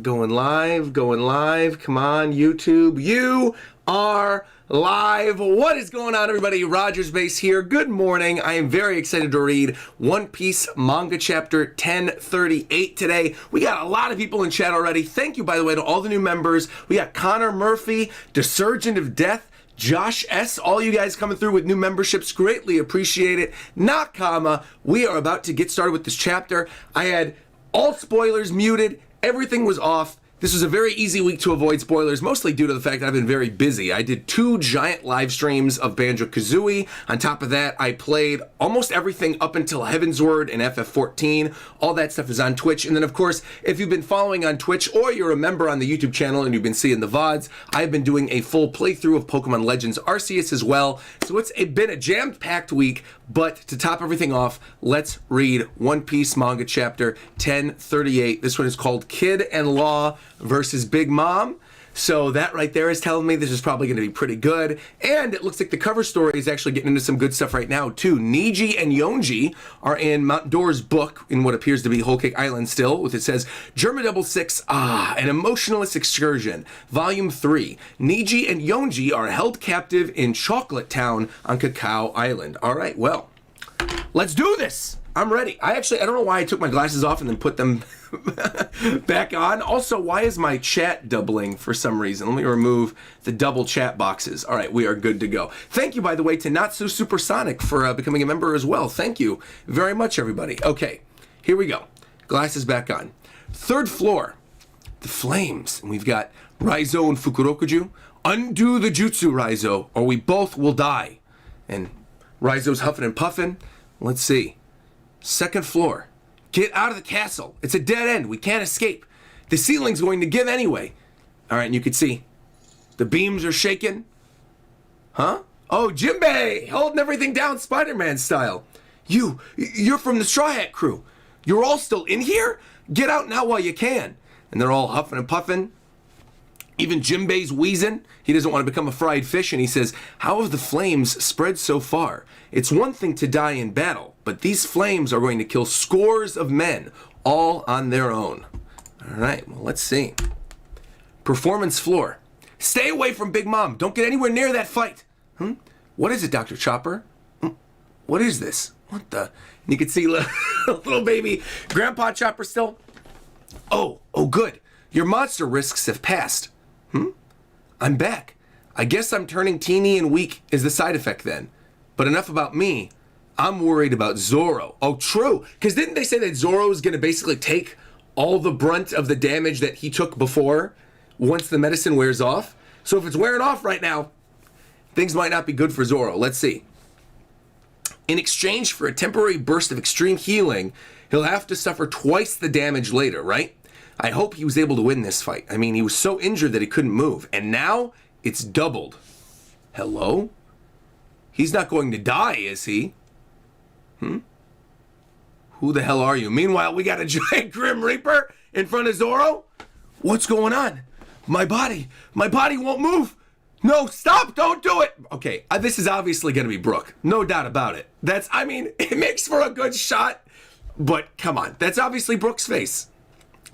going live. Come on, YouTube. You are live. What is going on, everybody? RogersBase here. Good morning. I am very excited to read One Piece manga chapter 1038 today. We got a lot of people in chat already. Thank you, by the way, to all the new members. We got Connor Murphy, the Surgeon of Death, Josh S., all you guys coming through with new memberships, greatly appreciate it. Nakama, we are about to get started with this chapter. I had all spoilers muted, everything was off. This was a very easy week to avoid spoilers, mostly due to the fact that I've been very busy. I did 2 giant live streams of Banjo-Kazooie. On top of that, I played almost everything up until Heaven's Word and FF14. All that stuff is on Twitch. And then, of course, if you've been following on Twitch or you're a member on the YouTube channel and you've been seeing the VODs, I've been doing a full playthrough of Pokemon Legends Arceus as well. So it's been a jam-packed week, but to top everything off, let's read One Piece manga chapter 1038. This one is called Kid and Law versus Big Mom. So that right there is telling me this is probably going to be pretty good. And it looks like the cover story is actually getting into some good stuff right now too. Niji and Yonji are in Mount Door's book in what appears to be Whole Cake Island still. With it says, Germa 66, an emotionless excursion. Volume 3. Niji and Yonji are held captive in Chocolate Town on Cacao Island. All right, well, let's do this. I'm ready. I don't know why I took my glasses off and then put them back on. Also, why is my chat doubling for some reason? Let me remove the double chat boxes. All right, we are good to go. Thank you, by the way, to Not So Supersonic for becoming a member as well. Thank you very much, everybody. Okay, here we go. Glasses back on. 3rd floor, the flames. And we've got Raizo and Fukurokuju. Undo the jutsu, Raizo, or we both will die. And Raizo's huffing and puffing. Let's see. 2nd floor. Get out of the castle. It's a dead end. We can't escape. The ceiling's going to give anyway. All right, and you can see the beams are shaking. Huh? Oh, Jinbei, holding everything down Spider-Man style. You're from the Straw Hat crew. You're all still in here? Get out now while you can. And they're all huffing and puffing. Even Jinbei's wheezing. He doesn't want to become a fried fish, and he says, how have the flames spread so far? It's one thing to die in battle, but these flames are going to kill scores of men, all on their own. All right, well, let's see. Performance floor. Stay away from Big Mom. Don't get anywhere near that fight. What is it, Dr. Chopper? What is this? What the? And you can see little baby Grandpa Chopper still. Oh, good. Your monster risks have passed. I'm back. I guess I'm turning teeny and weak is the side effect then. But enough about me. I'm worried about Zoro. Oh, true. Because didn't they say that Zoro is going to basically take all the brunt of the damage that he took before once the medicine wears off? So if it's wearing off right now, things might not be good for Zoro. Let's see. In exchange for a temporary burst of extreme healing, he'll have to suffer twice the damage later, right? I hope he was able to win this fight. I mean, he was so injured that he couldn't move. And now it's doubled. Hello? He's not going to die, is he? Who the hell are you? Meanwhile, we got a giant Grim Reaper in front of Zoro. What's going on? My body won't move. No, stop, don't do it. Okay, this is obviously going to be Brook. No doubt about it. It makes for a good shot, but come on. That's obviously Brook's face.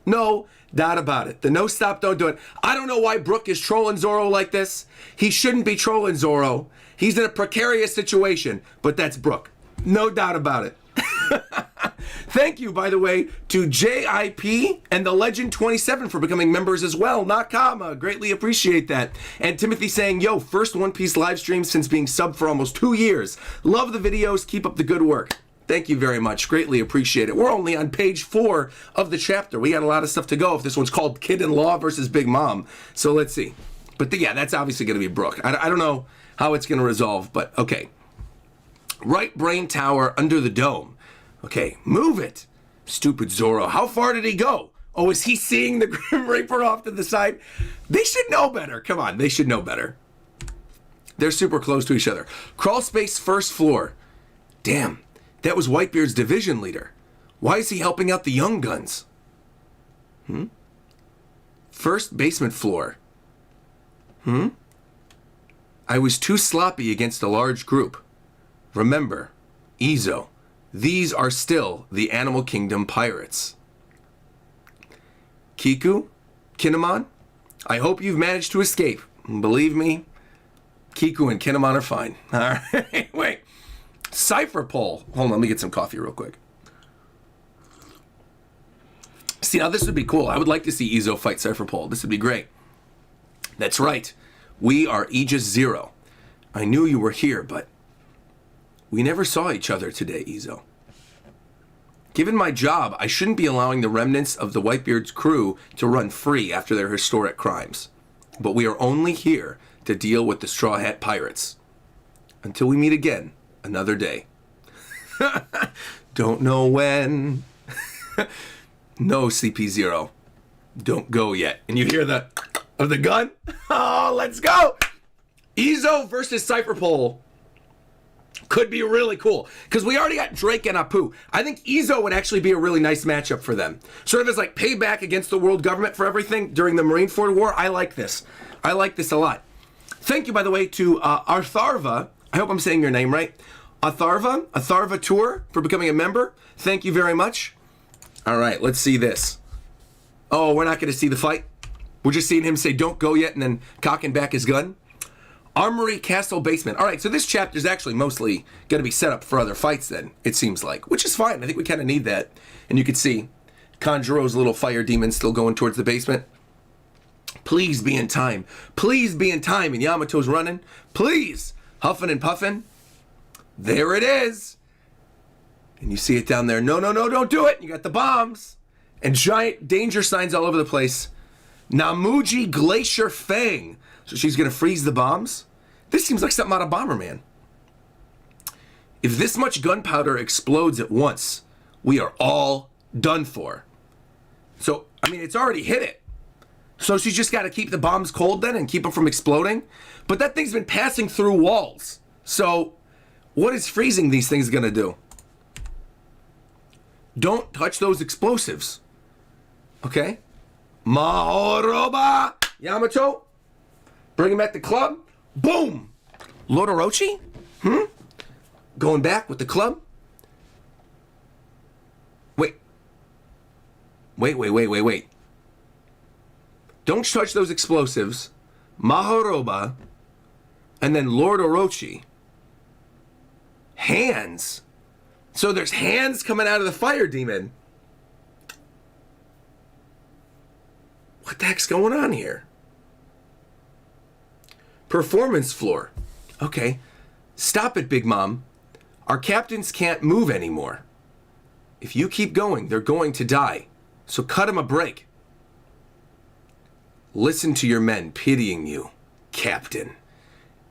No doubt about it. The no stop, don't do it. I don't know why Brook is trolling Zoro like this. He shouldn't be trolling Zoro. He's in a precarious situation, but that's Brook. No doubt about it. Thank you, by the way, to JIP and the Legend 27 for becoming members as well. Nakama, greatly appreciate that. And Timothy saying, yo, first One Piece live stream since being subbed for almost 2 years. Love the videos. Keep up the good work. Thank you very much. Greatly appreciate it. We're only on page 4 of the chapter. We got a lot of stuff to go if this one's called Kid in Law versus Big Mom. So let's see. But yeah, that's obviously going to be Brook. I don't know how it's going to resolve, but okay. Right brain tower under the dome. Okay, move it. Stupid Zoro. How far did he go? Oh, is he seeing the Grim Reaper off to the side? They should know better. Come on, they should know better. They're super close to each other. Crawl space 1st floor. Damn. That was Whitebeard's division leader. Why is he helping out the young guns? 1st basement floor. I was too sloppy against a large group. Remember, Izo, these are still the Animal Kingdom pirates. Kiku, Kinemon, I hope you've managed to escape. Believe me, Kiku and Kinemon are fine. All right, wait. Cypher Pole. Hold on, let me get some coffee real quick. See, now this would be cool. I would like to see Izo fight Cypher Pole. This would be great. That's right. We are Aegis Zero. I knew you were here, but we never saw each other today, Izo. Given my job, I shouldn't be allowing the remnants of the Whitebeard's crew to run free after their historic crimes. But we are only here to deal with the Straw Hat Pirates. Until we meet again, another day. Don't know when. No, CP0. Don't go yet. And you hear the of the gun? Oh, let's go! Izo versus Cypher Pole could be really cool. Because we already got Drake and Apu. I think Izo would actually be a really nice matchup for them. Sort of as like payback against the world government for everything during the Marineford War. I like this. I like this a lot. Thank you, by the way, to Artharva. I hope I'm saying your name right. Atharva Tour for becoming a member. Thank you very much. All right, let's see this. Oh, we're not going to see the fight. We're just seeing him say, don't go yet, and then cocking back his gun. Armory Castle Basement. All right, so this chapter is actually mostly going to be set up for other fights then, it seems like, which is fine. I think we kind of need that. And you can see Kanjuro's little fire demon still going towards the basement. Please be in time. Please be in time. And Yamato's running. Please. Huffing and puffing. There it is. And you see it down there. No, no, no, don't do it. You got the bombs. And giant danger signs all over the place. Namuji Glacier Fang. So she's going to freeze the bombs? This seems like something out of Bomberman. If this much gunpowder explodes at once, we are all done for. So, I mean, it's already hit it. So she's just got to keep the bombs cold then and keep them from exploding? But that thing's been passing through walls. So, what is freezing these things going to do? Don't touch those explosives. Okay? Mahoroba! Yamato? Bring him at the club? Boom! Lord Orochi? Going back with the club? Wait. Don't touch those explosives. Mahoroba. And then Lord Orochi. Hands. So there's hands coming out of the fire demon. What the heck's going on here? Performance floor. Okay. Stop it, Big Mom. Our captains can't move anymore. If you keep going, they're going to die. So cut them a break. Listen to your men pitying you, Captain.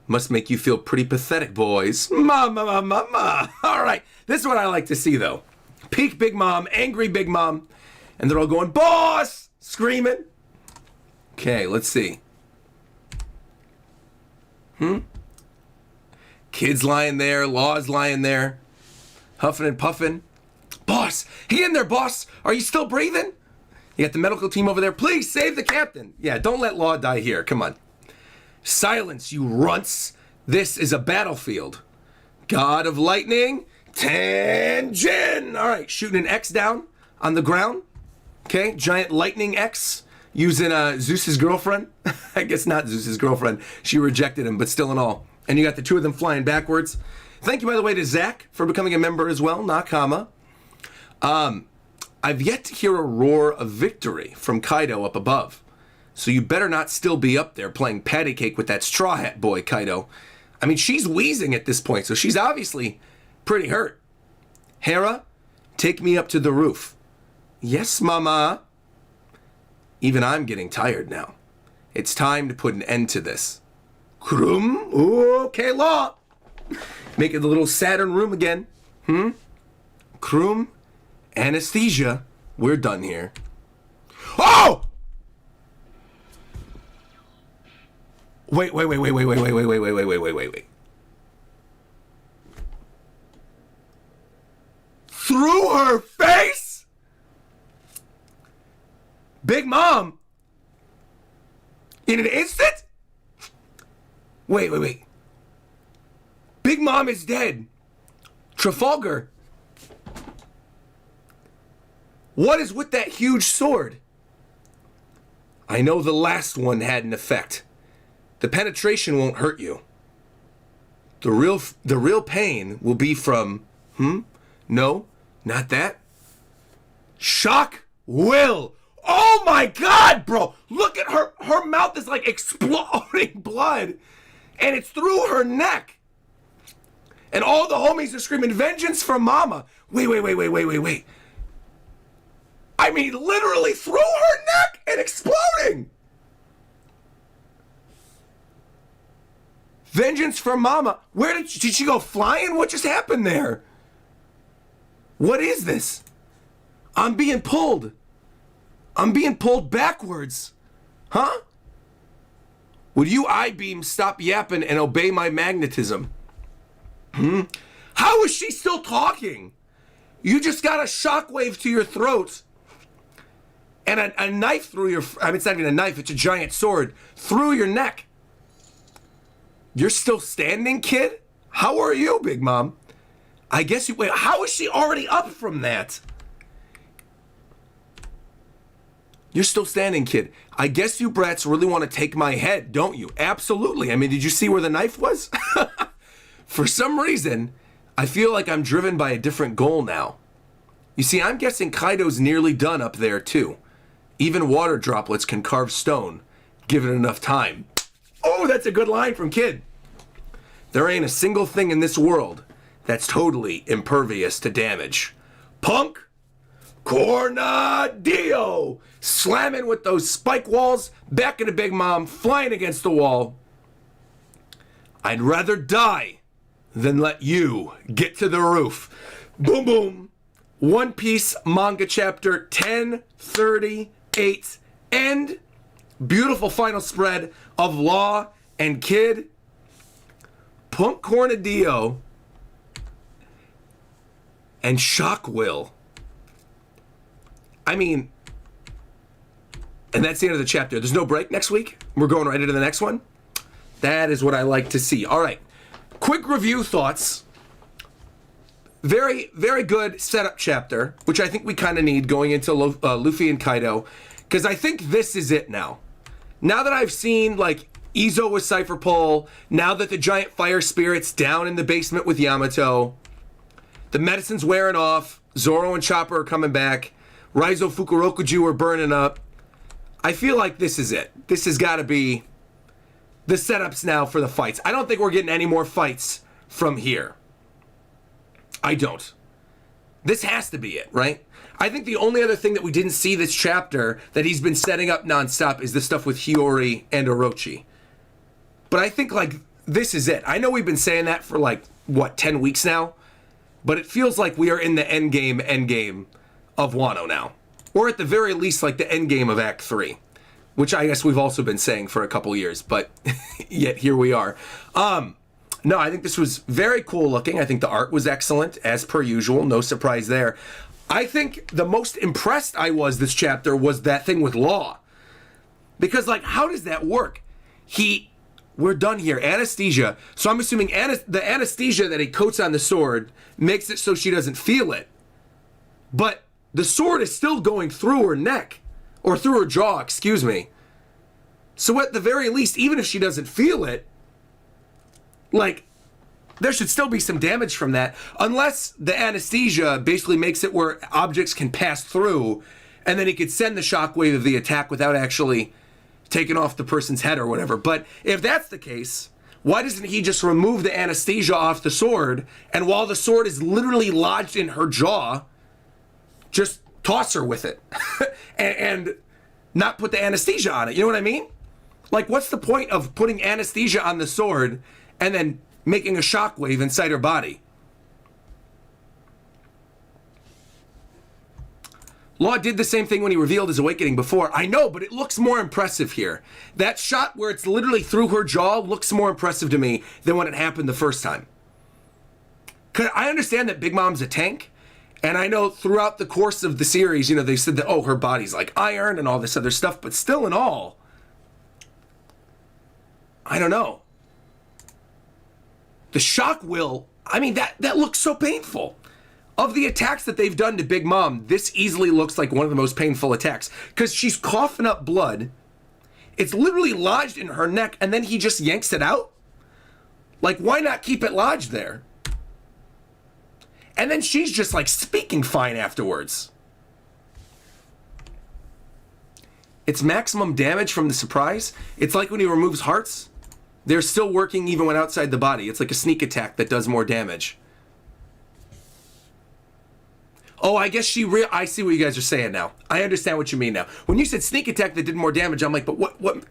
Must make you feel pretty pathetic, boys. Mama. All right. This is what I like to see, though. Peak Big Mom, angry Big Mom. And they're all going, boss! Screaming. Okay, let's see. Kids lying there, Law's lying there, huffing and puffing. Boss, he in there, boss. Are you still breathing? You got the medical team over there. Please save the captain. Yeah, don't let Law die here. Come on. Silence, you runts. This is a battlefield. God of lightning, Tenjin. All right, shooting an X down on the ground. Okay, giant lightning X. Using Zeus's girlfriend. I guess not Zeus's girlfriend. She rejected him, but still in all. And you got the two of them flying backwards. Thank you, by the way, to Zach for becoming a member as well. Nakama. I've yet to hear a roar of victory from Kaido up above. So you better not still be up there playing patty cake with that Straw Hat boy, Kaido. I mean, she's wheezing at this point, so she's obviously pretty hurt. Hera, take me up to the roof. Yes, Mama. Even I'm getting tired now. It's time to put an end to this. Krum? Okay, Law. Making the little Saturn room again. Krum? Anesthesia. We're done here. Oh! Wait. Through her face? Big Mom? In an instant? Wait. Big Mom is dead. Trafalgar. What is with that huge sword? I know the last one had an effect. The penetration won't hurt you. The real pain will be from, no, not that. Shock will. Oh my God, bro. Look at her. Her mouth is like exploding blood. And it's through her neck. And all the homies are screaming, vengeance from mama. Wait. I mean, literally through her neck and exploding. Vengeance from mama. Where did she go flying? What just happened there? What is this? I'm being pulled. I'm being pulled backwards. Huh? Would you I-beam stop yapping and obey my magnetism? How is she still talking? You just got a shockwave to your throat and a knife through your... I mean, it's not even a knife. It's a giant sword through your neck. You're still standing, kid? How are you, Big Mom? I guess you... Wait, how is she already up from that? You're still standing, kid. I guess you brats really want to take my head, don't you? Absolutely. I mean, did you see where the knife was? For some reason, I feel like I'm driven by a different goal now. You see, I'm guessing Kaido's nearly done up there, too. Even water droplets can carve stone, given enough time. Oh, that's a good line from Kid. There ain't a single thing in this world that's totally impervious to damage. Punk! Cornadillo! Slamming with those spike walls, back into Big Mom, flying against the wall. I'd rather die than let you get to the roof. Boom, boom. One Piece manga chapter 1038. End. Beautiful final spread of Law and Kid. Punk Cornadillo and Shock Will. I mean, and that's the end of the chapter. There's no break next week. We're going right into the next one. That is what I like to see. All right. Quick review thoughts. Very, very good setup chapter, which I think we kind of need going into Luffy and Kaido, because I think this is it now. Now that I've seen, like, Izo with Cypher Pole, now that the giant fire spirit's down in the basement with Yamato, the medicine's wearing off, Zoro and Chopper are coming back, Raizo Fukurokuju are burning up, I feel like this is it. This has got to be the setups now for the fights. I don't think we're getting any more fights from here. I don't. This has to be it, right? I think the only other thing that we didn't see this chapter that he's been setting up nonstop is the stuff with Hiyori and Orochi. But I think, like, this is it. I know we've been saying that for, like, what, 10 weeks now? But it feels like we are in the endgame of Wano now. Or at the very least, like, the endgame of Act 3. Which I guess we've also been saying for a couple years, but yet here we are. No, I think this was very cool looking. I think the art was excellent, as per usual. No surprise there. I think the most impressed I was this chapter was that thing with Law. Because, like, how does that work? We're done here. Anesthesia. So I'm assuming the anesthesia that he coats on the sword makes it so she doesn't feel it. But the sword is still going through her neck. Or through her jaw, excuse me. So at the very least, even if she doesn't feel it, like, there should still be some damage from that. Unless the anesthesia basically makes it where objects can pass through, and then he could send the shockwave of the attack without actually taking off the person's head or whatever. But if that's the case, why doesn't he just remove the anesthesia off the sword, and while the sword is literally lodged in her jaw, just toss her with it and not put the anesthesia on it? You know what I mean? Like, what's the point of putting anesthesia on the sword and then making a shockwave inside her body? Law did the same thing when he revealed his awakening before. I know, but it looks more impressive here. That shot where it's literally through her jaw looks more impressive to me than when it happened the first time. 'Cause I understand that Big Mom's a tank, and I know throughout the course of the series, you know, they said that, oh, her body's like iron and all this other stuff, but still in all, I don't know. The shock will, I mean, that looks so painful. Of the attacks that they've done to Big Mom, this easily looks like one of the most painful attacks. Because she's coughing up blood, It's literally lodged in her neck, and then he just yanks it out? Like, why not keep it lodged there? And then she's just like speaking fine afterwards. It's maximum damage from the surprise. It's like when he removes hearts. They're still working even when outside the body. It's like a sneak attack that does more damage. Oh, I guess I see what you guys are saying now. I understand what you mean now. When you said sneak attack that did more damage, I'm like, but what?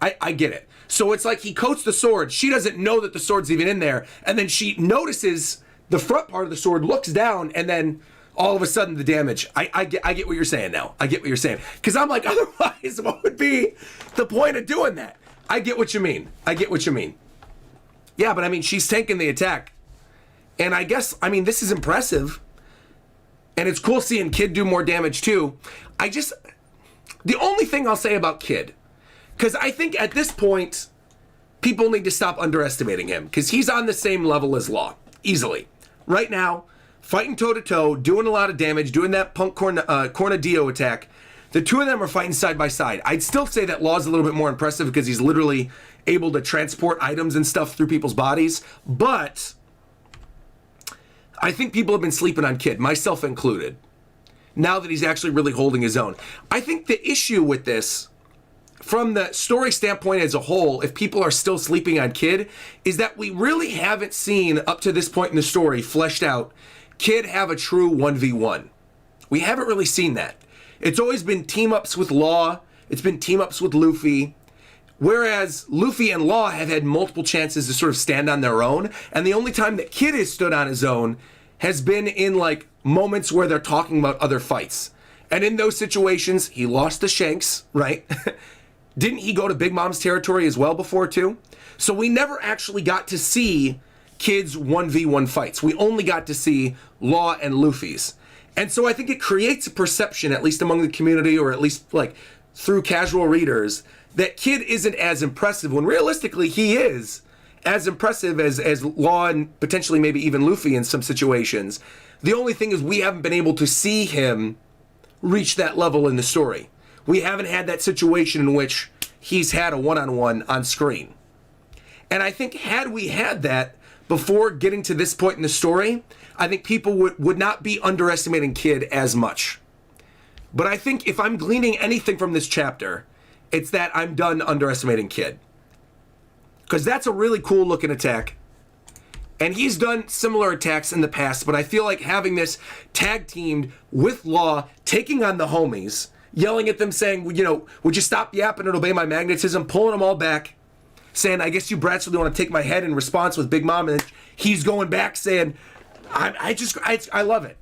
I get it. So it's like he coats the sword. She doesn't know that the sword's even in there. And then she notices the front part of the sword, looks down, and then all of a sudden the damage. I get what you're saying now. I get what you're saying. Because I'm like, otherwise, what would be the point of doing that? I get what you mean. I get what you mean. Yeah, but I mean, she's tanking the attack. And I guess, I mean, this is impressive. And it's cool seeing Kid do more damage too. The only thing I'll say about Kid, because I think at this point, people need to stop underestimating him. Because he's on the same level as Law, easily. Right now, fighting toe-to-toe, doing a lot of damage, doing that punk Cornadillo attack. The two of them are fighting side by side. I'd still say that Law's a little bit more impressive because he's literally able to transport items and stuff through people's bodies. But I think people have been sleeping on Kid, myself included, now that he's actually really holding his own. I think the issue with this, from the story standpoint as a whole, if people are still sleeping on Kid, is that we really haven't seen, up to this point in the story, fleshed out, Kid have a true 1v1. We haven't really seen that. It's always been team-ups with Law, it's been team-ups with Luffy, whereas Luffy and Law have had multiple chances to sort of stand on their own, and the only time that Kid has stood on his own has been in, like, moments where they're talking about other fights. And in those situations, he lost to Shanks, right? Didn't he go to Big Mom's territory as well before, too? So we never actually got to see Kid's 1v1 fights. We only got to see Law and Luffy's. And so I think it creates a perception, at least among the community, or at least, like, through casual readers, that Kid isn't as impressive, when realistically he is as impressive as Law and potentially maybe even Luffy in some situations. The only thing is we haven't been able to see him reach that level in the story. We haven't had that situation in which he's had a one-on-one on screen. And I think had we had that before getting to this point in the story, I think people would not be underestimating Kid as much. But I think if I'm gleaning anything from this chapter, it's that I'm done underestimating Kid. Because that's a really cool looking attack. And he's done similar attacks in the past, but I feel like having this tag teamed with Law, taking on the homies, yelling at them saying, you know, would you stop yapping and obey my magnetism, pulling them all back, saying, I guess you brats really want to take my head in response with Big Mom, and he's going back saying, I love it.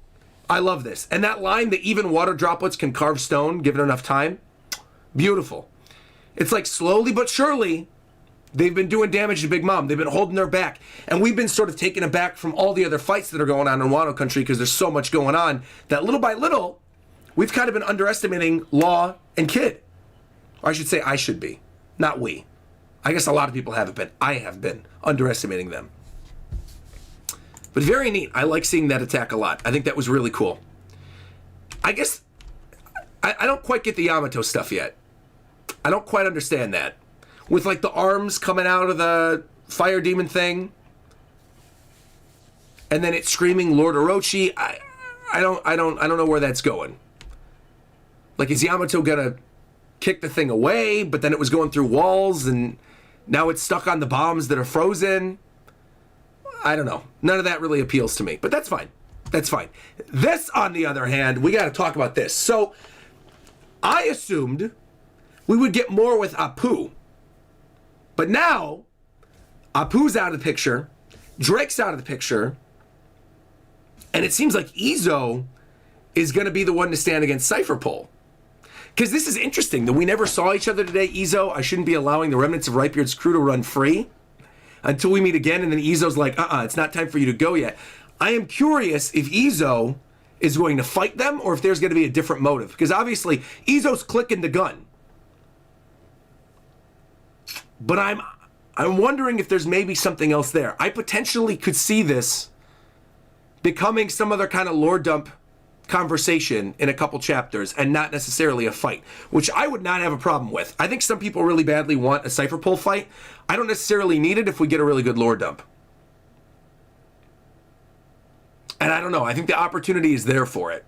I love this. And that line that even water droplets can carve stone, given enough time, beautiful. It's like slowly but surely, they've been doing damage to Big Mom. They've been holding her back. And we've been sort of taken aback from all the other fights that are going on in Wano Country because there's so much going on that little by little, we've kind of been underestimating Law and Kid. Or I should say I should be, not we. I guess a lot of people haven't been. I have been underestimating them. But very neat. I like seeing that attack a lot. I think that was really cool. I guess I don't quite get the Yamato stuff yet. I don't quite understand that. With like the arms coming out of the fire demon thing, and then it's screaming Lord Orochi. I don't know where that's going. Like, is Yamato gonna kick the thing away? But then it was going through walls, and now it's stuck on the bombs that are frozen. I don't know. None of that really appeals to me, but that's fine. That's fine. This, on the other hand, we got to talk about this. So, I assumed we would get more with Apu. But now, Apu's out of the picture, Drake's out of the picture, and it seems like Izo is going to be the one to stand against Cypher Pole. Because this is interesting, that we never saw each other today. Izo, I shouldn't be allowing the remnants of Ripebeard's crew to run free until we meet again, and then Izo's like, it's not time for you to go yet. I am curious if Izo is going to fight them, or if there's going to be a different motive. Because obviously, Izo's clicking the gun. But I'm wondering if there's maybe something else there. I potentially could see this becoming some other kind of lore dump conversation in a couple chapters and not necessarily a fight, which I would not have a problem with. I think some people really badly want a Cypher Pull fight. I don't necessarily need it if we get a really good lore dump. And I don't know, I think the opportunity is there for it.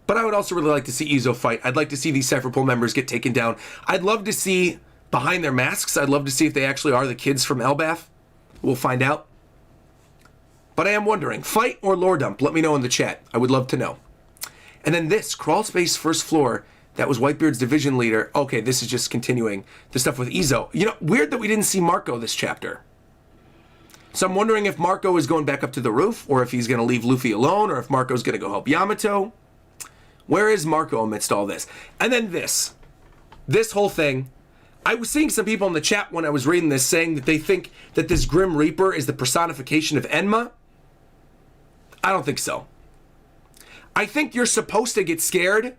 But I would also really like to see Izo fight. I'd like to see these Cypher Pull members get taken down. I'd love to see behind their masks. I'd love to see if they actually are the kids from Elbath. We'll find out. But I am wondering, fight or lore dump? Let me know in the chat. I would love to know. And then this, crawl space first floor. That was Whitebeard's division leader. Okay, this is just continuing the stuff with Izo. You know, weird that we didn't see Marco this chapter. So I'm wondering if Marco is going back up to the roof, or if he's going to leave Luffy alone, or if Marco's going to go help Yamato. Where is Marco amidst all this? And then this whole thing. I was seeing some people in the chat when I was reading this saying that they think that this Grim Reaper is the personification of Enma. I don't think so. I think you're supposed to get scared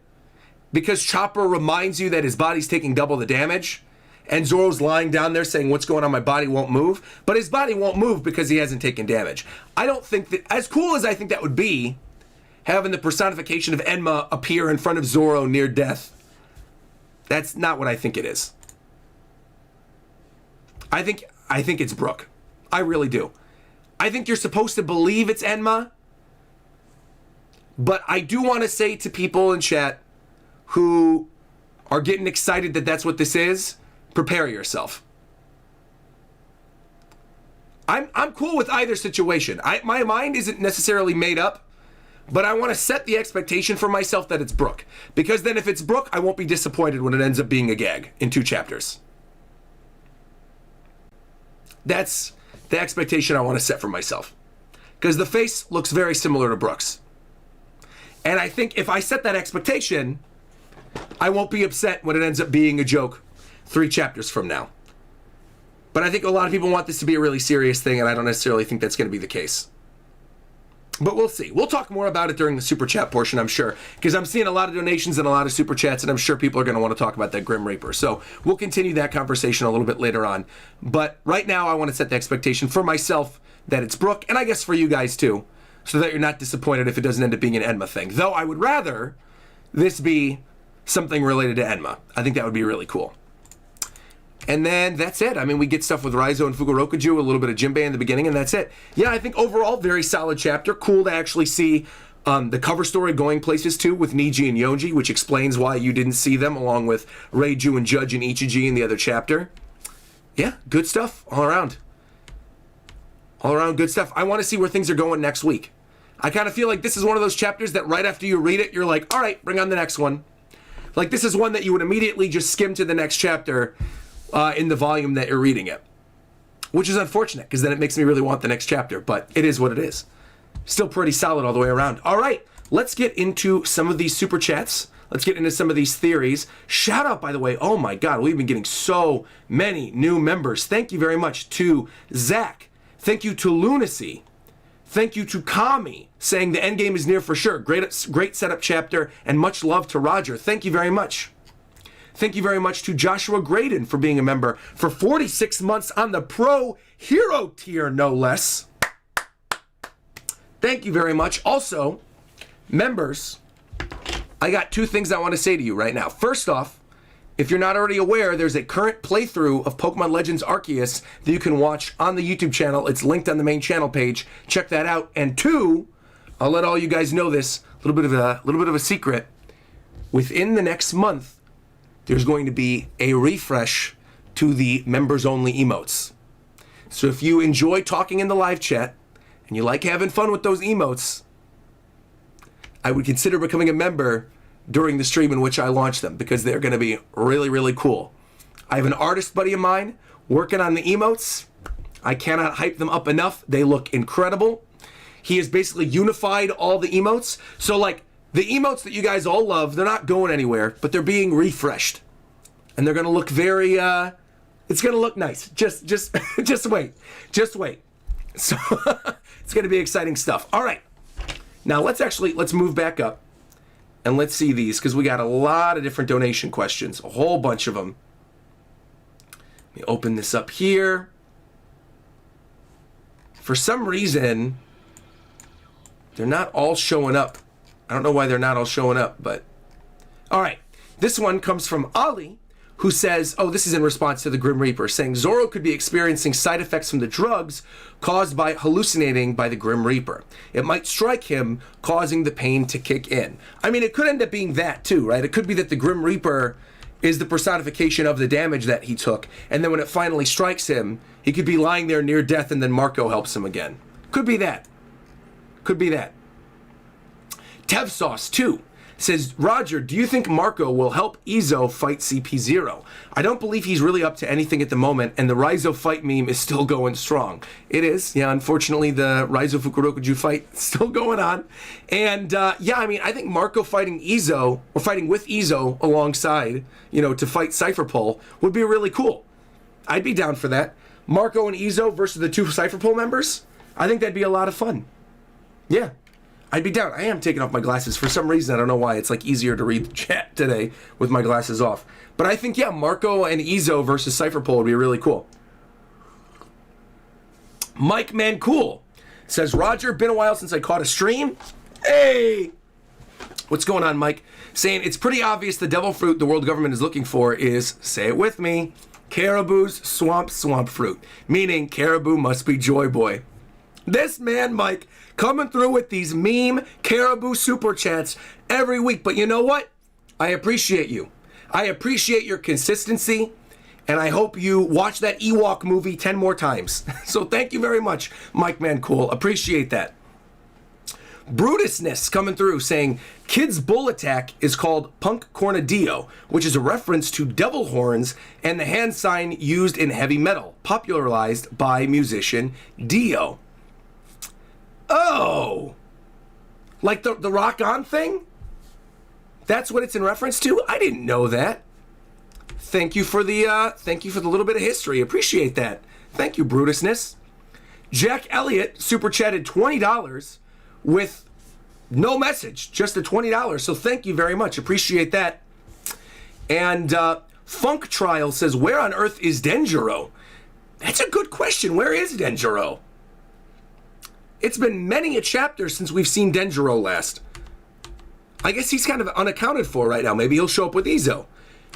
because Chopper reminds you that his body's taking double the damage, and Zoro's lying down there saying, what's going on, my body won't move. But his body won't move because he hasn't taken damage. I don't think that, as cool as I think that would be, having the personification of Enma appear in front of Zoro near death, that's not what I think it is. I think it's Brook. I really do. I think you're supposed to believe it's Enma, but I do want to say to people in chat who are getting excited that that's what this is, prepare yourself. I'm cool with either situation. My mind isn't necessarily made up, but I want to set the expectation for myself that it's Brook. Because then if it's Brook, I won't be disappointed when it ends up being a gag in 2 chapters. That's the expectation I want to set for myself. Because the face looks very similar to Brook's. And I think if I set that expectation, I won't be upset when it ends up being a joke 3 chapters from now. But I think a lot of people want this to be a really serious thing, and I don't necessarily think that's going to be the case. But we'll see. We'll talk more about it during the super chat portion, I'm sure, because I'm seeing a lot of donations and a lot of super chats, and I'm sure people are going to want to talk about that Grim Reaper. So we'll continue that conversation a little bit later on. But right now, I want to set the expectation for myself that it's Brook, and I guess for you guys too, so that you're not disappointed if it doesn't end up being an Enma thing. Though I would rather this be something related to Enma. I think that would be really cool. And then that's it. I mean, we get stuff with Raizo and Fukurokuju, a little bit of Jinbei in the beginning, and that's it. Yeah, I think overall, very solid chapter. Cool to actually see the cover story going places too with Niji and Yonji, which explains why you didn't see them along with Reiju and Judge and Ichiji in the other chapter. Yeah, good stuff all around. All around good stuff. I want to see where things are going next week. I kind of feel like this is one of those chapters that right after you read it, you're like, all right, bring on the next one. Like this is one that you would immediately just skim to the next chapter in the volume that you're reading it. Which is unfortunate, because then it makes me really want the next chapter, but it is what it is. Still pretty solid all the way around. All right, let's get into some of these super chats. Let's get into some of these theories. Shout out, by the way, oh my God, we've been getting so many new members. Thank you very much to Zach. Thank you to Lunacy. Thank you to Kami, saying the endgame is near for sure. Great setup chapter, and much love to Roger. Thank you very much. Thank you very much to Joshua Graydon for being a member for 46 months on the Pro Hero tier, no less. Thank you very much. Also, members, I got 2 things I want to say to you right now. First off, if you're not already aware, there's a current playthrough of Pokemon Legends Arceus that you can watch on the YouTube channel. It's linked on the main channel page. Check that out. And 2, I'll let all you guys know this, a little bit of a secret. Within the next month, there's going to be a refresh to the members-only emotes. So if you enjoy talking in the live chat and you like having fun with those emotes, I would consider becoming a member during the stream in which I launch them, because they're going to be really, really cool. I have an artist buddy of mine working on the emotes. I cannot hype them up enough. They look incredible. He has basically unified all the emotes. So like, the emotes that you guys all love, they're not going anywhere, but they're being refreshed. And they're going to look very, it's going to look nice. Just wait. Just wait. So, it's going to be exciting stuff. All right. Now, let's move back up. And let's see these, because we got a lot of different donation questions. A whole bunch of them. Let me open this up here. For some reason, they're not all showing up I don't know why they're not all showing up, but... All right. This one comes from Ali, who says, oh, this is in response to the Grim Reaper, saying Zoro could be experiencing side effects from the drugs caused by hallucinating by the Grim Reaper. It might strike him, causing the pain to kick in. I mean, it could end up being that too, right? It could be that the Grim Reaper is the personification of the damage that he took, and then when it finally strikes him, he could be lying there near death, and then Marco helps him again. Could be that. Could be that. Tev Sauce 2 says, Roger, do you think Marco will help Izo fight CP0? I don't believe he's really up to anything at the moment, and the Raizo fight meme is still going strong. It is. Yeah, unfortunately, the Raizo Fukurokuju fight is still going on. And, yeah, I mean, I think Marco fighting Izo, or fighting with Izo alongside, you know, to fight Cypher Pole would be really cool. I'd be down for that. Marco and Izo versus the 2 Cypher Pole members? I think that'd be a lot of fun. Yeah. I'd be down. I am taking off my glasses. For some reason, I don't know why. It's like easier to read the chat today with my glasses off. But I think, yeah, Marco and Izo versus Cypher Pole would be really cool. Mike Mancool says, Roger, been a while since I caught a stream. Hey! What's going on, Mike? Saying, it's pretty obvious the devil fruit the world government is looking for is, say it with me, Caribou's swamp fruit. Meaning, Caribou must be Joy Boy. This man, Mike, coming through with these meme Caribou super chats every week. But you know what? I appreciate you. I appreciate your consistency. And I hope you watch that Ewok movie 10 more times. So thank you very much, Mike Mancool. Appreciate that. Brutusness coming through saying, Kid's bull attack is called Punk Cornadillo, which is a reference to devil horns and the hand sign used in heavy metal, popularized by musician Dio. Oh, like the Rock On thing? That's what it's in reference to? I didn't know that. Thank you for the little bit of history. Appreciate that. Thank you, Brutusness. Jack Elliott super chatted $20 with no message, just the $20. So thank you very much. Appreciate that. And Funk Trial says, where on earth is Denjiro? That's a good question. Where is Denjiro? It's been many a chapter since we've seen Denjiro last. I guess he's kind of unaccounted for right now. Maybe he'll show up with Izo.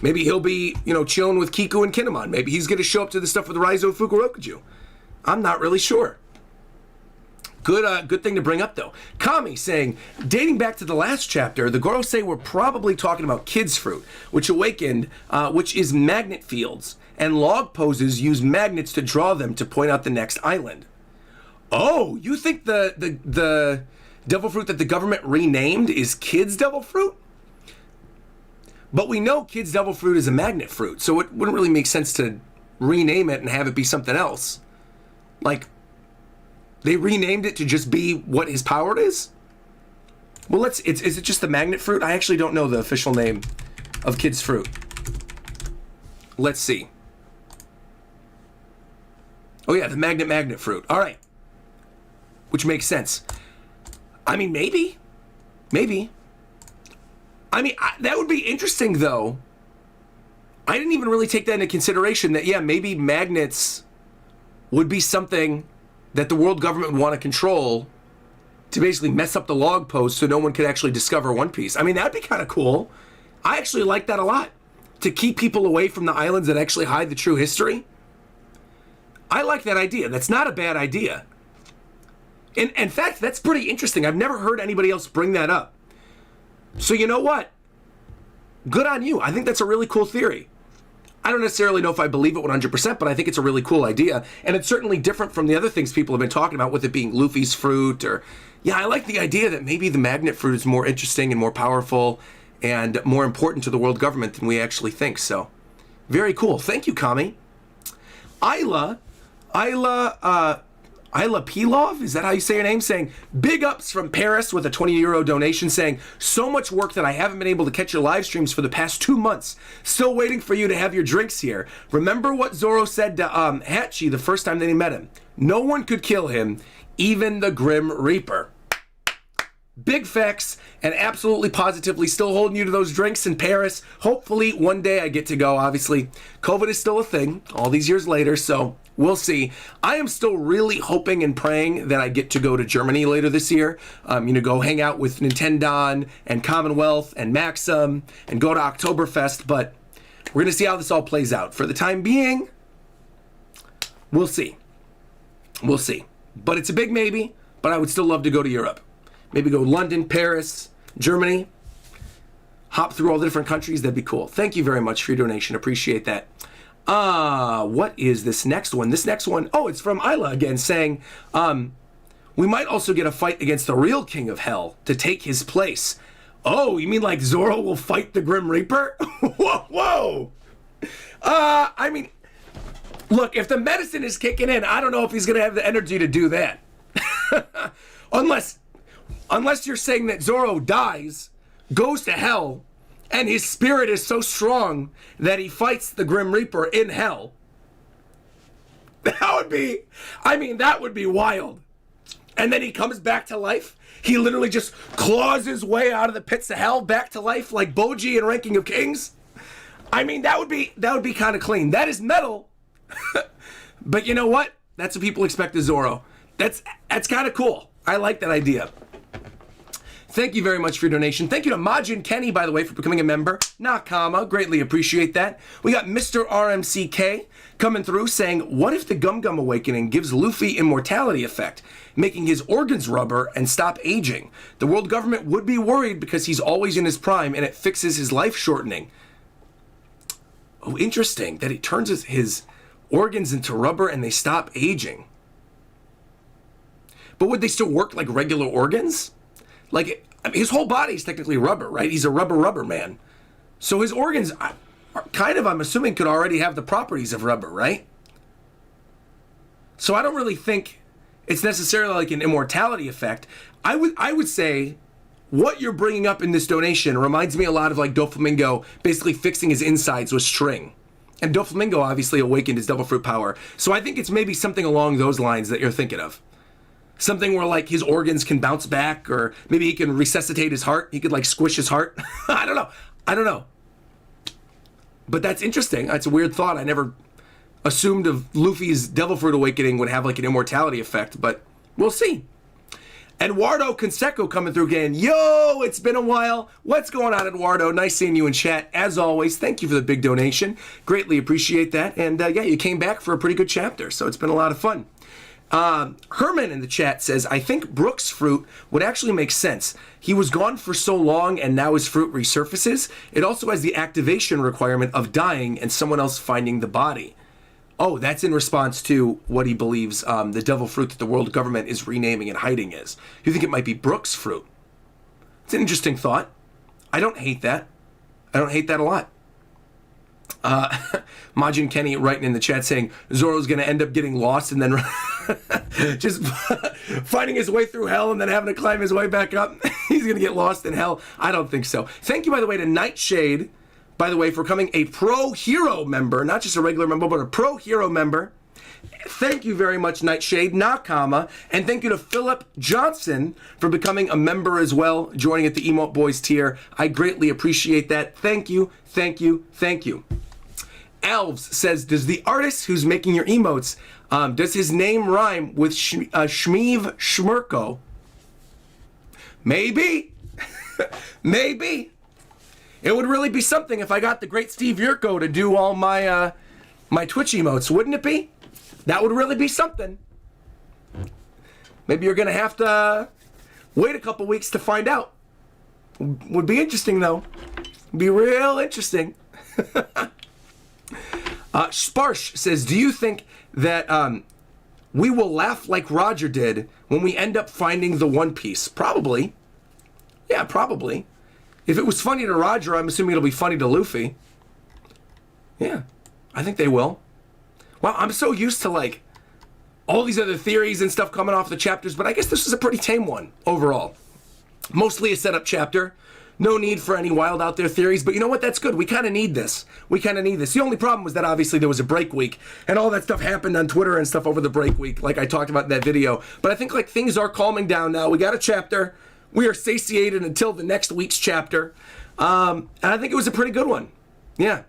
Maybe he'll be, you know, chilling with Kiku and Kinemon. Maybe he's going to show up to the stuff with Raizo Fukurokuju. I'm not really sure. Good thing to bring up, though. Kami saying, dating back to the last chapter, the Gorosei were probably talking about Kid's Fruit, which awakened, which is magnet fields, and log poses use magnets to draw them to point out the next island. Oh, you think the devil fruit that the government renamed is Kid's devil fruit? But we know Kid's devil fruit is a magnet fruit, so it wouldn't really make sense to rename it and have it be something else. Like, they renamed it to just be what his power is? Well, is it just the magnet fruit? I actually don't know the official name of Kid's fruit. Let's see. Oh yeah, the magnet fruit. All right. Which makes sense. I mean, maybe. I mean, that would be interesting, though. I didn't even really take that into consideration, that, yeah, maybe magnets would be something that the world government would want to control to basically mess up the log post so no one could actually discover One Piece. I mean, that'd be kind of cool. I actually like that a lot. To keep people away from the islands that actually hide the true history. I like that idea. That's not a bad idea. In fact, that's pretty interesting. I've never heard anybody else bring that up. So you know what? Good on you. I think that's a really cool theory. I don't necessarily know if I believe it 100%, but I think it's a really cool idea. And it's certainly different from the other things people have been talking about, with it being Luffy's fruit or... Yeah, I like the idea that maybe the magnet fruit is more interesting and more powerful and more important to the world government than we actually think. So, very cool. Thank you, Kami. Isla Pilov, is that how you say your name? Saying, big ups from Paris with a €20 donation, saying, so much work that I haven't been able to catch your live streams for the past 2 months. Still waiting for you to have your drinks here. Remember what Zoro said to Hachi the first time that he met him? No one could kill him, even the Grim Reaper. big facts, and absolutely positively still holding you to those drinks in Paris. Hopefully one day I get to go. Obviously, COVID is still a thing all these years later, so we'll see. I am still really hoping and praying that I get to go to Germany later this year. Go hang out with Nintendon and Commonwealth and Maxim and go to Oktoberfest, but we're going to see how this all plays out. For the time being, we'll see. We'll see. But it's a big maybe, but I would still love to go to Europe. Maybe go London, Paris, Germany, hop through all the different countries. That'd be cool. Thank you very much for your donation. Appreciate that. What is this next one? This next one, it's from Isla again saying, we might also get a fight against the real King of Hell to take his place. Oh, you mean like Zoro will fight the Grim Reaper? Whoa. Look, if the medicine is kicking in, I don't know if he's going to have the energy to do that. Unless you're saying that Zoro dies, goes to hell, and his spirit is so strong that he fights the Grim Reaper in hell. That would be wild. And then he comes back to life. He literally just claws his way out of the pits of hell back to life like Boji in Ranking of Kings. That would be kind of clean. That is metal. But you know what? That's what people expect of Zoro. That's kind of cool. I like that idea. Thank you very much for your donation. Thank you to Majin Kenny, by the way, for becoming a member. Nakama, greatly appreciate that. We got Mr. RMCK coming through saying, what if the Gum Gum Awakening gives Luffy immortality effect, making his organs rubber and stop aging? The world government would be worried because he's always in his prime and it fixes his life shortening. Oh, interesting that it turns his organs into rubber and they stop aging. But would they still work like regular organs? His whole body is technically rubber, right? He's a rubber man. So his organs are I'm assuming, could already have the properties of rubber, right? So I don't really think it's necessarily like an immortality effect. I would say what you're bringing up in this donation reminds me a lot of like Doflamingo basically fixing his insides with string. And Doflamingo obviously awakened his Devil Fruit power. So I think it's maybe something along those lines that you're thinking of. Something where like his organs can bounce back, or maybe he can resuscitate his heart. He could like squish his heart. I don't know. But that's interesting. That's a weird thought. I never assumed of Luffy's Devil Fruit awakening would have like an immortality effect, but we'll see. Eduardo Conseco coming through again. Yo, it's been a while. What's going on, Eduardo? Nice seeing you in chat. As always, thank you for the big donation. Greatly appreciate that. And you came back for a pretty good chapter, so it's been a lot of fun. Herman in the chat says, I think Brooks' fruit would actually make sense. He was gone for so long and now his fruit resurfaces. It also has the activation requirement of dying and someone else finding the body. Oh, that's in response to what he believes the devil fruit that the world government is renaming and hiding is. You think it might be Brooks' fruit? It's an interesting thought. I don't hate that. I don't hate that a lot. Majin Kenny writing in the chat saying Zoro's going to end up getting lost and then just finding his way through hell and then having to climb his way back up. He's going to get lost in hell. I don't think so. Thank you, by the way, to Nightshade, by the way, for becoming a Pro Hero member, not just a regular member, but a Pro Hero member. Thank you very much, Nightshade, Nakama, and thank you to Philip Johnson for becoming a member as well, joining at the Emote Boys tier. I greatly appreciate that. Thank you, thank you, thank you. Alves says, does the artist who's making your emotes, does his name rhyme with Shmeev Shmirko? Maybe. Maybe. It would really be something if I got the great Steve Yurko to do all my my Twitch emotes, wouldn't it be? That would really be something. Maybe you're going to have to wait a couple weeks to find out. Would be interesting, though. Be real interesting. Sparsh says, do you think that we will laugh like Roger did when we end up finding the One Piece? Probably. Yeah, probably. If it was funny to Roger, I'm assuming it'll be funny to Luffy. Yeah, I think they will. Wow, I'm so used to like all these other theories and stuff coming off the chapters, but I guess this is a pretty tame one overall. Mostly a setup chapter. No need for any wild out there theories, but you know what? That's good. We kind of need this. We kind of need this. The only problem was that obviously there was a break week and all that stuff happened on Twitter and stuff over the break week, like I talked about in that video. But I think like things are calming down now. We got a chapter. We are satiated until the next week's chapter. And I think it was a pretty good one. Yeah.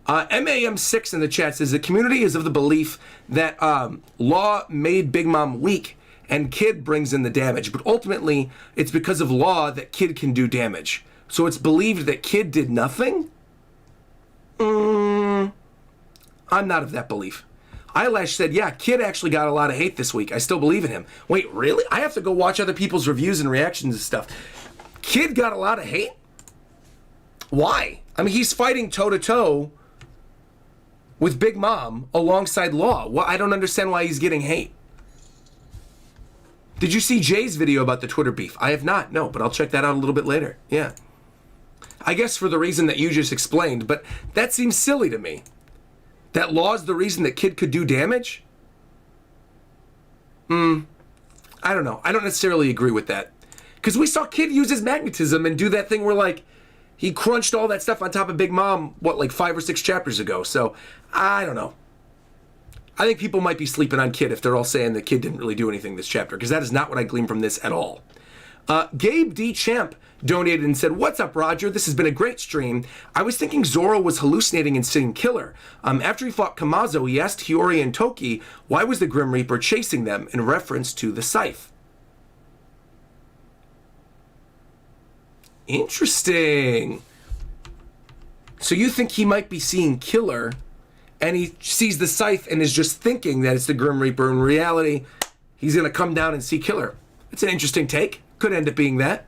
MAM6 in the chat says the community is of the belief that Law made Big Mom weak and Kid brings in the damage. But ultimately, it's because of Law that Kid can do damage. So it's believed that Kid did nothing? I'm not of that belief. Eyelash said, yeah, Kid actually got a lot of hate this week. I still believe in him. Wait, really? I have to go watch other people's reviews and reactions and stuff. Kid got a lot of hate? Why? I mean, he's fighting toe-to-toe with Big Mom alongside Law. Well, I don't understand why he's getting hate. Did you see Jay's video about the Twitter beef? I have not, no, but I'll check that out a little bit later. Yeah. I guess for the reason that you just explained, but that seems silly to me. That Law's the reason that Kid could do damage? I don't know. I don't necessarily agree with that. Because we saw Kid use his magnetism and do that thing where, like, he crunched all that stuff on top of Big Mom, what, like 5 or 6 chapters ago. So, I don't know. I think people might be sleeping on Kid if they're all saying that Kid didn't really do anything this chapter, because that is not what I glean from this at all. Gabe D. Champ donated and said, what's up, Roger? This has been a great stream. I was thinking Zoro was hallucinating and seeing Killer. After he fought Kamazo, he asked Hiyori and Toki, why was the Grim Reaper chasing them in reference to the scythe? Interesting. So you think he might be seeing Killer, and he sees the scythe and is just thinking that it's the Grim Reaper. In reality, he's going to come down and see Killer. It's an interesting take. Could end up being that.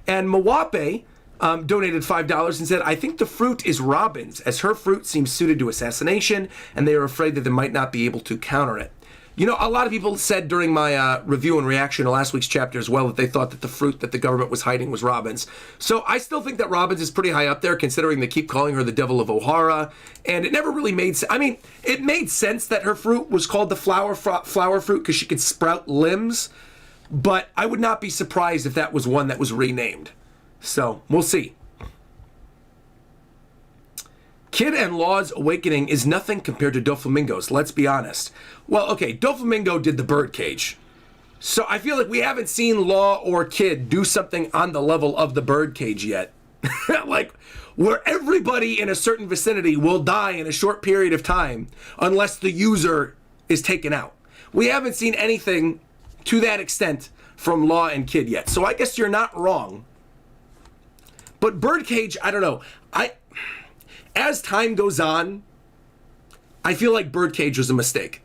And Mawape donated $5 and said, I think the fruit is Robin's, as her fruit seems suited to assassination, and they are afraid that they might not be able to counter it. You know, a lot of people said during my review and reaction to last week's chapter as well that they thought that the fruit that the government was hiding was Robin's. So I still think that Robin's is pretty high up there, considering they keep calling her the Devil of O'Hara. And it never really made sense. I mean, it made sense that her fruit was called the flower fruit because she could sprout limbs. But I would not be surprised if that was one that was renamed. So we'll see. Kid and Law's awakening is nothing compared to Doflamingo's, let's be honest. Well, okay, Doflamingo did the birdcage. So I feel like we haven't seen Law or Kid do something on the level of the birdcage yet. Like, where everybody in a certain vicinity will die in a short period of time unless the user is taken out. We haven't seen anything to that extent from Law and Kid yet. So I guess you're not wrong. But birdcage, I don't know. As time goes on, I feel like birdcage was a mistake.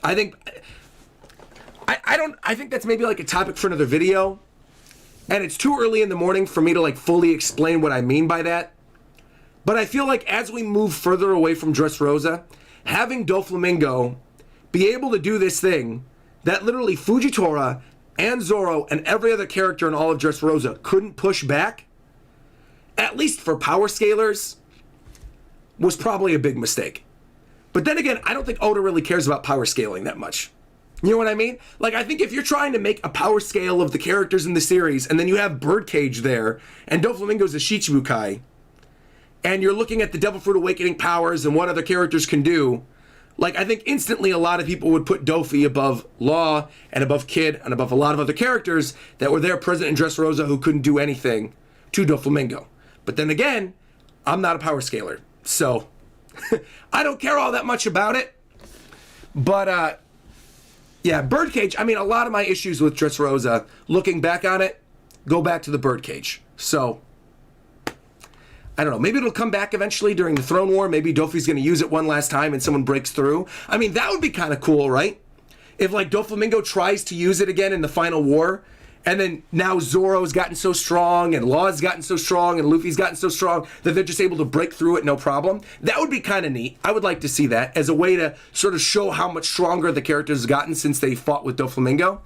I think that's maybe like a topic for another video, and it's too early in the morning for me to like fully explain what I mean by that. But I feel like as we move further away from Dressrosa, having Doflamingo be able to do this thing that literally Fujitora and Zoro and every other character in all of Dressrosa couldn't push back, at least for power scalers, was probably a big mistake. But then again, I don't think Oda really cares about power scaling that much. You know what I mean? Like, I think if you're trying to make a power scale of the characters in the series, and then you have Birdcage there, and Doflamingo's a Shichibukai, and you're looking at the Devil Fruit Awakening powers and what other characters can do, like, I think instantly a lot of people would put Dofi above Law, and above Kid, and above a lot of other characters that were there present in Dressrosa who couldn't do anything to Doflamingo. But then again, I'm not a power scaler, so I don't care all that much about it. But, yeah, Birdcage, I mean, a lot of my issues with Dressrosa, looking back on it, go back to the Birdcage. So, I don't know, maybe it'll come back eventually during the Throne War. Maybe Dofi's going to use it one last time and someone breaks through. I mean, that would be kind of cool, right? If, like, Doflamingo tries to use it again in the final war, and then now Zoro's gotten so strong, and Law's gotten so strong, and Luffy's gotten so strong that they're just able to break through it no problem. That would be kind of neat. I would like to see that as a way to sort of show how much stronger the characters have gotten since they fought with Doflamingo.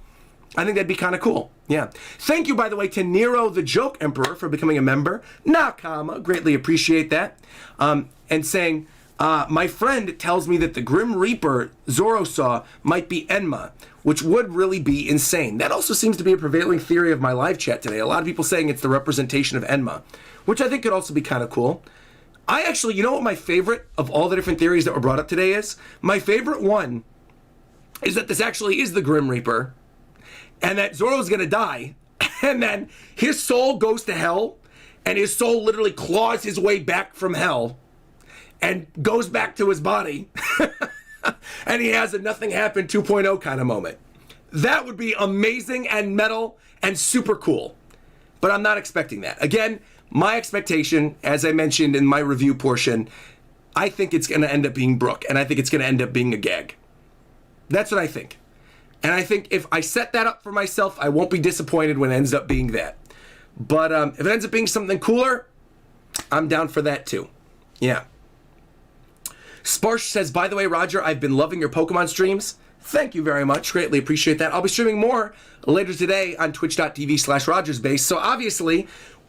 I think that'd be kind of cool. Yeah. Thank you, by the way, to Nero the Joke Emperor for becoming a member. Nakama, greatly appreciate that. And saying, my friend tells me that the Grim Reaper Zoro saw might be Enma, which would really be insane. That also seems to be a prevailing theory of my live chat today. A lot of people saying it's the representation of Enma, which I think could also be kind of cool. I actually, you know what my favorite of all the different theories that were brought up today is? My favorite one is that this actually is the Grim Reaper, and that Zoro's gonna die, and then his soul goes to hell, and his soul literally claws his way back from hell, and goes back to his body, and he has a Nothing Happened 2.0 kind of moment. That would be amazing and metal and super cool, but I'm not expecting that. Again, my expectation, as I mentioned in my review portion, I think it's gonna end up being Brook, and I think it's gonna end up being a gag. That's what I think. And I think if I set that up for myself, I won't be disappointed when it ends up being that. But if it ends up being something cooler, I'm down for that too. Yeah. Sparsh says, by the way, Roger, I've been loving your Pokemon streams. Thank you very much. Greatly appreciate that. I'll be streaming more later today on twitch.tv/RogersBase. So obviously,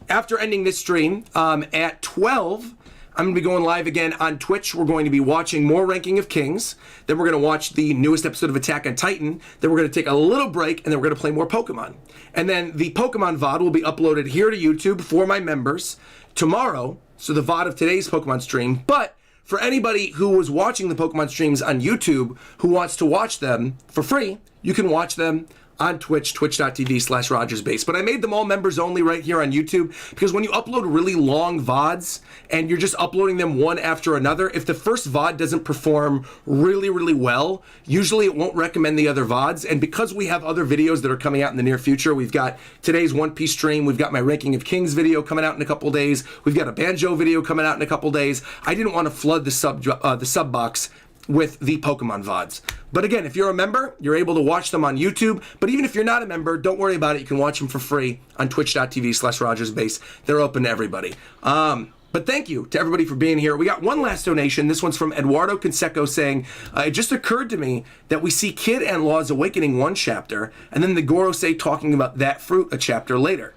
after ending this stream at 12, I'm going to be going live again on Twitch. We're going to be watching more Ranking of Kings. Then we're going to watch the newest episode of Attack on Titan. Then we're going to take a little break, and then we're going to play more Pokemon. And then the Pokemon VOD will be uploaded here to YouTube for my members tomorrow. So the VOD of today's Pokemon stream. But for anybody who was watching the Pokemon streams on YouTube who wants to watch them for free, you can watch them on Twitch, twitch.tv/RogersBase. But I made them all members only right here on YouTube, because when you upload really long VODs and you're just uploading them one after another, if the first VOD doesn't perform really, really well, usually it won't recommend the other VODs. And because we have other videos that are coming out in the near future, we've got today's One Piece stream, we've got my Ranking of Kings video coming out in a couple days, we've got a Banjo video coming out in a couple days. I didn't want to flood the sub box with the Pokemon VODs. But again, if you're a member, you're able to watch them on YouTube. But even if you're not a member, don't worry about it. You can watch them for free on twitch.tv/RogersBase. They're open to everybody. But thank you to everybody for being here. We got one last donation. This one's from Eduardo Conseco saying, it just occurred to me that we see Kid and Law's Awakening one chapter, and then the Gorosei talking about that fruit a chapter later.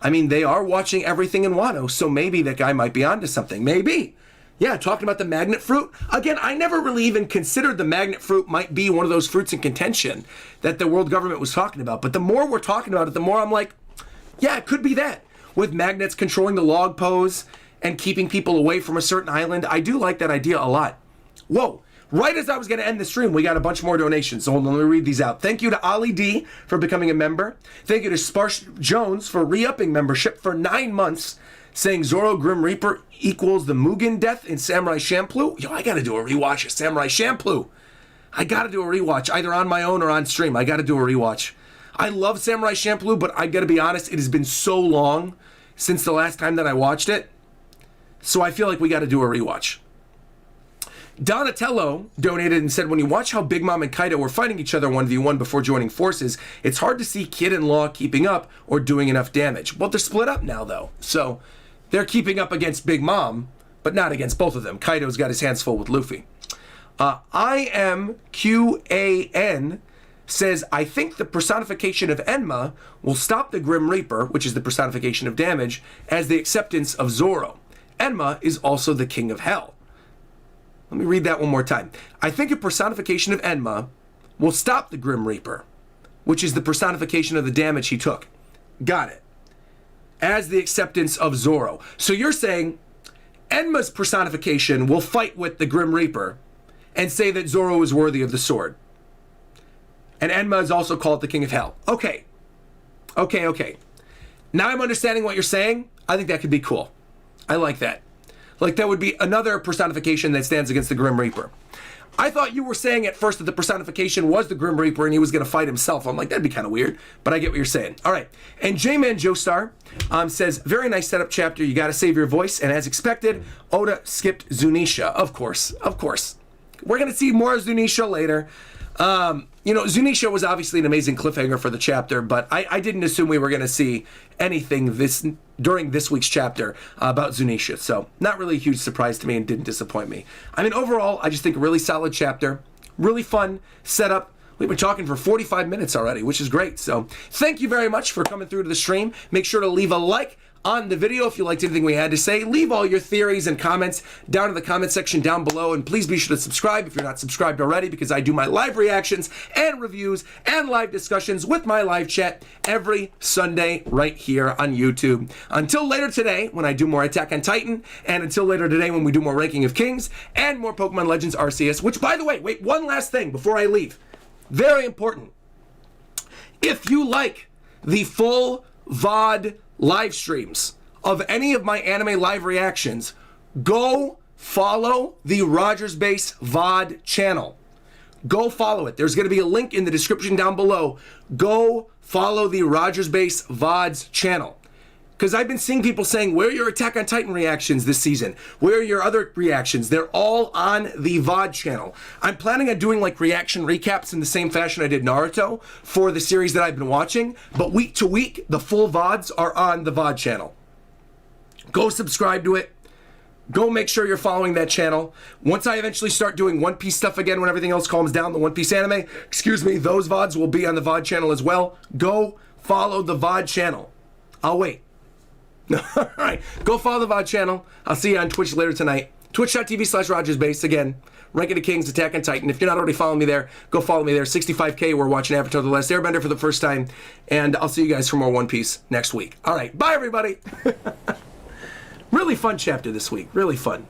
I mean, they are watching everything in Wano, so maybe that guy might be onto something. Maybe. Yeah, talking about the magnet fruit. Again, I never really even considered the magnet fruit might be one of those fruits in contention that the world government was talking about. But the more we're talking about it, the more I'm like, yeah, it could be that. With magnets controlling the log pose and keeping people away from a certain island. I do like that idea a lot. Whoa. Right as I was going to end the stream, we got a bunch more donations. So hold on, let me read these out. Thank you to Ali D for becoming a member. Thank you to Sparsh Jones for re-upping membership for 9 months, saying Zoro Grim Reaper equals the Mugen death in Samurai Champloo. Yo, I got to do a rewatch of Samurai Champloo. I got to do a rewatch, either on my own or on stream. I got to do a rewatch. I love Samurai Champloo, but I got to be honest, it has been so long since the last time that I watched it. So I feel like we got to do a rewatch. Donatello donated and said, when you watch how Big Mom and Kaido were fighting each other 1v1 before joining forces, it's hard to see Kid and Law keeping up or doing enough damage. Well, they're split up now, though. So they're keeping up against Big Mom, but not against both of them. Kaido's got his hands full with Luffy. IMQAN says, I think the personification of Enma will stop the Grim Reaper, which is the personification of damage, as the acceptance of Zoro. Enma is also the king of hell. Let me read that one more time. I think a personification of Enma will stop the Grim Reaper, which is the personification of the damage he took. Got it. As the acceptance of Zoro. So you're saying Enma's personification will fight with the Grim Reaper and say that Zoro is worthy of the sword. And Enma is also called the king of hell. Okay. Now I'm understanding what you're saying. I think that could be cool. I like that. Like, that would be another personification that stands against the Grim Reaper. I thought you were saying at first that the personification was the Grim Reaper and he was going to fight himself. I'm like, that'd be kind of weird, but I get what you're saying. All right. And J-Man Joestar says, very nice setup chapter. You got to save your voice. And as expected, Oda skipped Zunisha. Of course. We're going to see more of Zunisha later. Zunisha was obviously an amazing cliffhanger for the chapter, but I didn't assume we were going to see anything during this week's chapter about Zunisha. So not really a huge surprise to me and didn't disappoint me. I mean, overall, I just think a really solid chapter, really fun setup. We've been talking for 45 minutes already, which is great. So thank you very much for coming through to the stream. Make sure to leave a like on the video if you liked anything we had to say. Leave all your theories and comments down in the comment section down below, and please be sure to subscribe if you're not subscribed already, because I do my live reactions and reviews and live discussions with my live chat every Sunday right here on YouTube. Until later today when I do more Attack on Titan, and until later today when we do more Ranking of Kings and more Pokemon Legends Arceus, which, by the way, wait, one last thing before I leave. very important. If you like the full VOD live streams of any of my anime live reactions, go follow the RogersBase VOD channel. Go follow it. There's going to be a link in the description down below. Go follow the RogersBase VOD's channel. Because I've been seeing people saying, where are your Attack on Titan reactions this season? Where are your other reactions? They're all on the VOD channel. I'm planning on doing like reaction recaps in the same fashion I did Naruto for the series that I've been watching. But week to week, the full VODs are on the VOD channel. Go subscribe to it. Go make sure you're following that channel. Once I eventually start doing One Piece stuff again, when everything else calms down, the One Piece anime, those VODs will be on the VOD channel as well. Go follow the VOD channel. I'll wait. All right, go follow the VOD channel. I'll see you on Twitch later tonight. Twitch.tv/RogersBase. Again, Ranking of Kings, Attack on Titan. If you're not already following me there, go follow me there. 65K, we're watching Avatar The Last Airbender for the first time. And I'll see you guys for more One Piece next week. All right, bye everybody. Really fun chapter this week. Really fun.